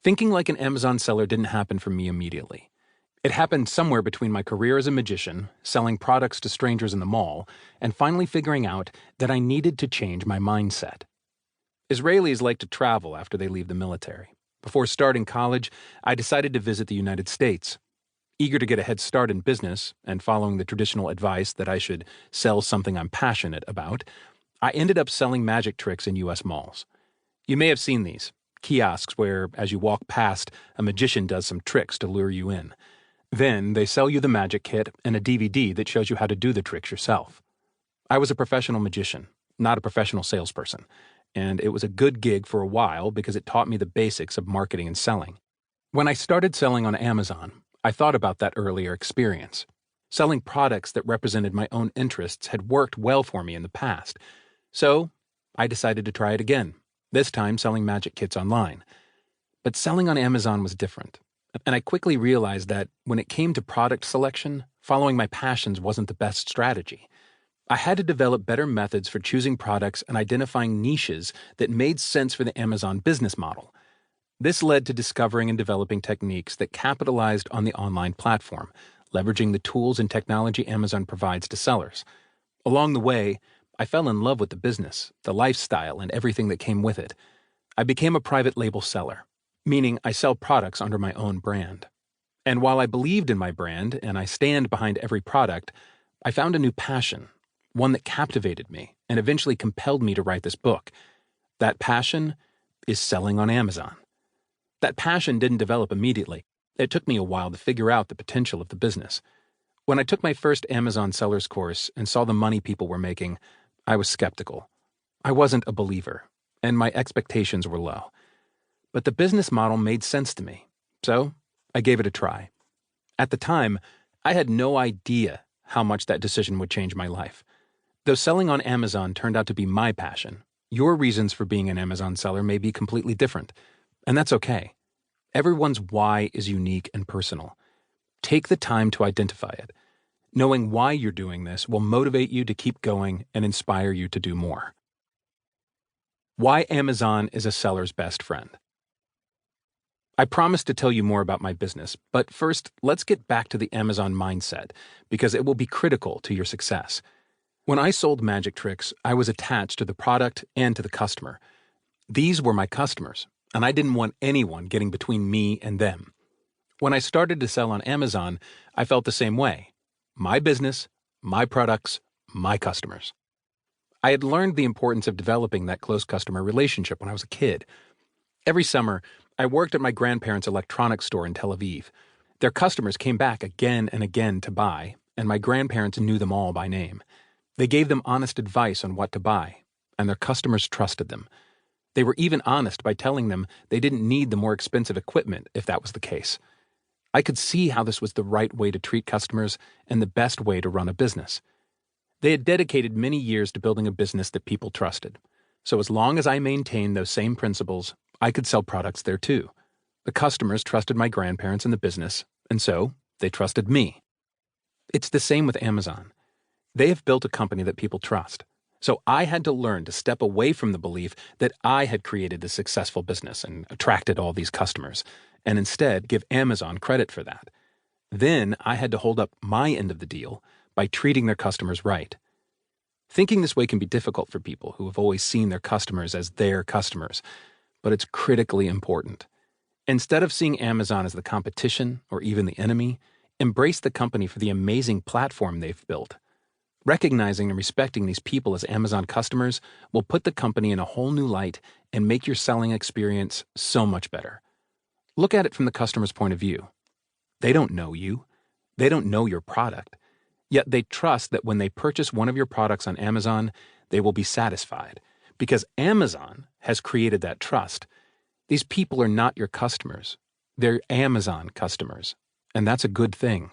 Thinking like an Amazon seller didn't happen for me immediately. It happened somewhere between my career as a magician, selling products to strangers in the mall, and finally figuring out that I needed to change my mindset. Israelis like to travel after they leave the military. Before starting college, I decided to visit the United States. Eager to get a head start in business, and following the traditional advice that I should sell something I'm passionate about, I ended up selling magic tricks in U.S. malls. You may have seen these kiosks where, as you walk past, a magician does some tricks to lure you in. Then they sell you the magic kit and a DVD that shows you how to do the tricks yourself. I was a professional magician, not a professional salesperson, and it was a good gig for a while because it taught me the basics of marketing and selling. When I started selling on Amazon, I thought about that earlier experience. Selling products that represented my own interests had worked well for me in the past, so I decided to try it again, this time selling magic kits online. But selling on Amazon was different, and I quickly realized that when it came to product selection, following my passions wasn't the best strategy. I had to develop better methods for choosing products and identifying niches that made sense for the Amazon business model. This led to discovering and developing techniques that capitalized on the online platform, leveraging the tools and technology Amazon provides to sellers. Along the way, I fell in love with the business, the lifestyle, and everything that came with it. I became a private label seller, meaning I sell products under my own brand. And while I believed in my brand and I stand behind every product, I found a new passion, one that captivated me and eventually compelled me to write this book. That passion is selling on Amazon. That passion didn't develop immediately. It took me a while to figure out the potential of the business. When I took my first Amazon sellers course and saw the money people were making, I was skeptical. I wasn't a believer, and my expectations were low. But the business model made sense to me, so I gave it a try. At the time, I had no idea how much that decision would change my life. Though selling on Amazon turned out to be my passion, your reasons for being an Amazon seller may be completely different, and that's okay. Everyone's why is unique and personal. Take the time to identify it. Knowing why you're doing this will motivate you to keep going and inspire you to do more. Why Amazon is a seller's best friend. I promised to tell you more about my business, but first, let's get back to the Amazon mindset, because it will be critical to your success. When I sold magic tricks, I was attached to the product and to the customer. These were my customers, and I didn't want anyone getting between me and them. When I started to sell on Amazon, I felt the same way. My business, my products, my customers. I had learned the importance of developing that close customer relationship when I was a kid. Every summer, I worked at my grandparents' electronics store in Tel Aviv. Their customers came back again and again to buy, and my grandparents knew them all by name. They gave them honest advice on what to buy, and their customers trusted them. They were even honest by telling them they didn't need the more expensive equipment if that was the case. I could see how this was the right way to treat customers and the best way to run a business. They had dedicated many years to building a business that people trusted. So as long as I maintained those same principles, I could sell products there too. The customers trusted my grandparents and the business, and so they trusted me. It's the same with Amazon. They have built a company that people trust. So I had to learn to step away from the belief that I had created a successful business and attracted all these customers, and instead give Amazon credit for that. Then I had to hold up my end of the deal by treating their customers right. Thinking this way can be difficult for people who have always seen their customers as their customers, but it's critically important. Instead of seeing Amazon as the competition or even the enemy, embrace the company for the amazing platform they've built. Recognizing and respecting these people as Amazon customers will put the company in a whole new light and make your selling experience so much better. Look at it from the customer's point of view. They don't know you. They don't know your product. Yet they trust that when they purchase one of your products on Amazon, they will be satisfied because Amazon has created that trust. These people are not your customers. They're Amazon customers, and that's a good thing.